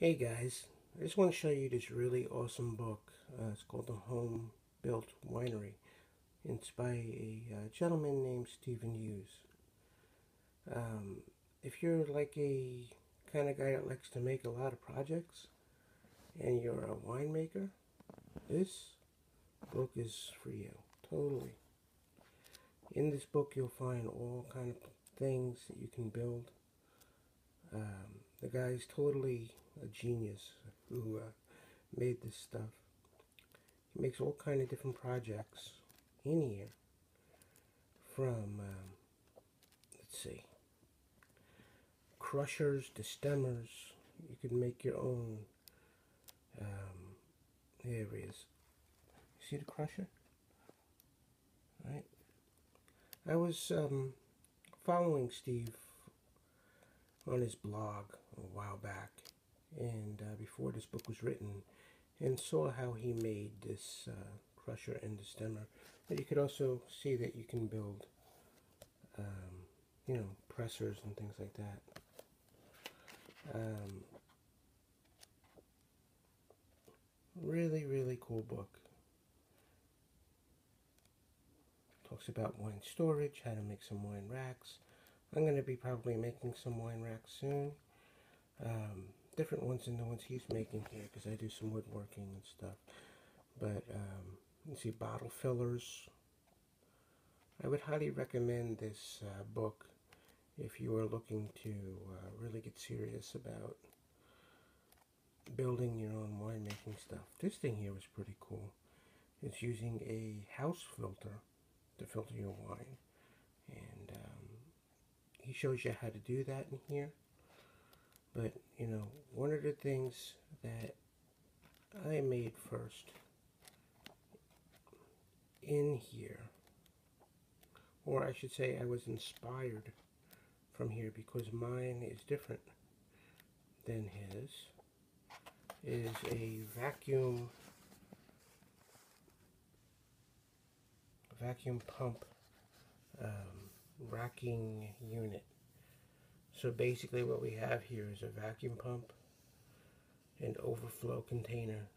Hey guys, I just want to show you this really awesome book. It's called The Homebuilt Winery. It's by a gentleman named Stephen Hughes. Um, if you're like a kind of guy that likes to make a lot of projects and you're a winemaker, this book is for you. Totally. In this book, you'll find all kind of things that you can build. The guy's totally a genius who made this stuff. He makes all kind of different projects in here from, let's see, crushers to stemmers. You can make your own. There he is. You see the crusher? Right? I was following Steve on his blog a while back, and before this book was written, and saw how he made this crusher and the stemmer. But you could also see that you can build, pressers and things like that. Really, really cool book. Talks about wine storage, how to make some wine racks. I'm going to be probably making some wine racks soon. Different ones than the ones he's making here because I do some woodworking and stuff. But you see bottle fillers. I would highly recommend this book if you are looking to really get serious about building your own winemaking stuff. This thing here is pretty cool. It's using a house filter to filter your wine. And he shows you how to do that in here. But, one of the things that I made first in here, or I should say I was inspired from here because mine is different than his, is a vacuum pump racking unit. So basically what we have here is a vacuum pump, an overflow container,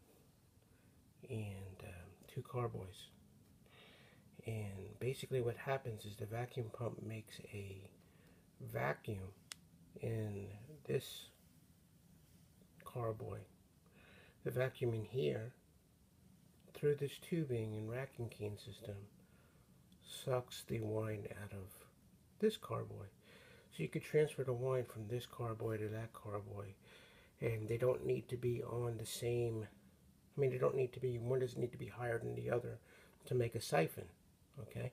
and two carboys. And basically what happens is the vacuum pump makes a vacuum in this carboy. The vacuum in here, through this tubing and racking cane system, sucks the wine out of this carboy. So you could transfer the wine from this carboy to that carboy, and they don't need to be on the same, they don't need to be, one doesn't need to be higher than the other to make a siphon, okay?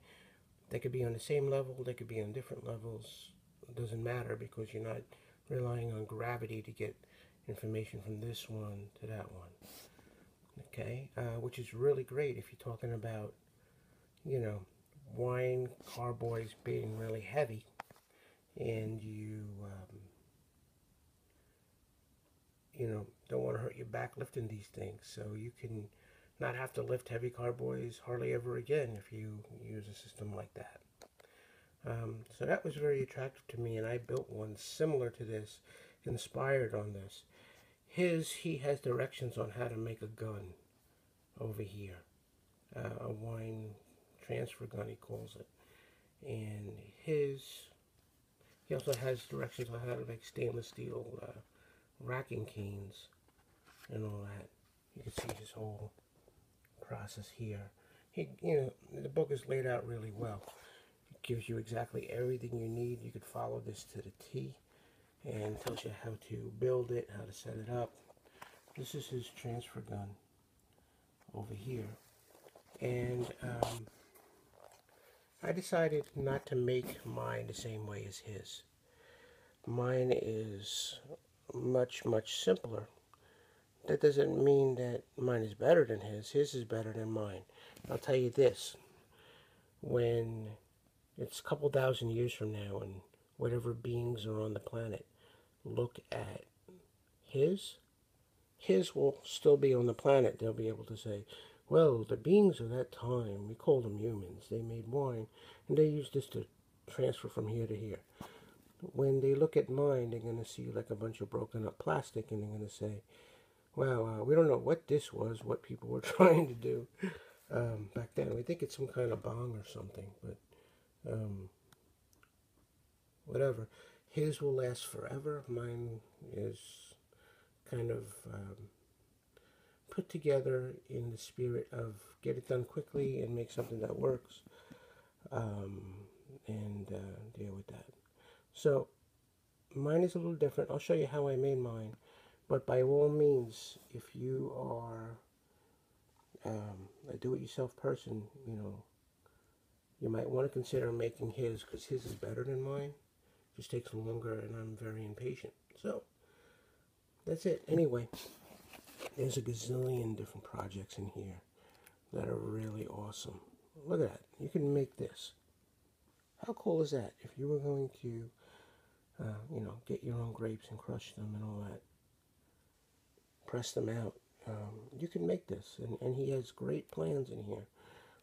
They could be on the same level, they could be on different levels. It doesn't matter because you're not relying on gravity to get information from this one to that one, okay? Which is really great if you're talking about, wine carboys being really heavy and you don't want to hurt your back lifting these things. So you can not have to lift heavy carboys hardly ever again if you use a system like that. So that was very attractive to me, and I built one similar to this, inspired on this. He has directions on how to make a gun over here, a wine transfer gun he calls it, and he also has directions on how to make stainless steel racking canes and all that. You can see his whole process here. The book is laid out really well. It gives you exactly everything you need. You could follow this to the T, and tells you how to build it, how to set it up. This is his transfer gun over here, and I decided not to make mine the same way as his. Mine is much, much simpler. That doesn't mean that mine is better than his. His is better than mine. I'll tell you this. When it's a couple thousand years from now and whatever beings are on the planet look at his will still be on the planet. They'll be able to say, well, the beings of that time, we call them humans. They made wine, and they used this to transfer from here to here. when they look at mine, they're going to see like a bunch of broken up plastic, and they're going to say, wow, we don't know what this was, what people were trying to do back then. We think it's some kind of bong or something, but whatever. His will last forever. Mine is kind of put together in the spirit of get it done quickly and make something that works, um, and deal with that. So mine is a little different. I'll show you how I made mine. But by all means, if you are a do-it-yourself person, you might want to consider making his, because his is better than mine. It just takes longer, and I'm very impatient. So that's it. Anyway, there's a gazillion different projects in here that are really awesome. Look at that. You can make this. How cool is that? If you were going to, get your own grapes and crush them and all that, press them out, you can make this. And he has great plans in here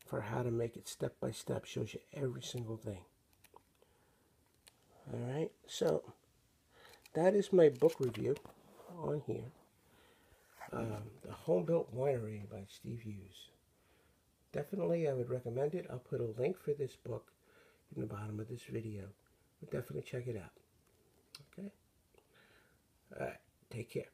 for how to make it step by step. Shows you every single thing. Alright, so that is my book review on here. The Homebuilt Winery by Steve Hughes. Definitely, I would recommend it. I'll put a link for this book in the bottom of this video. But definitely check it out. Okay? Alright, take care.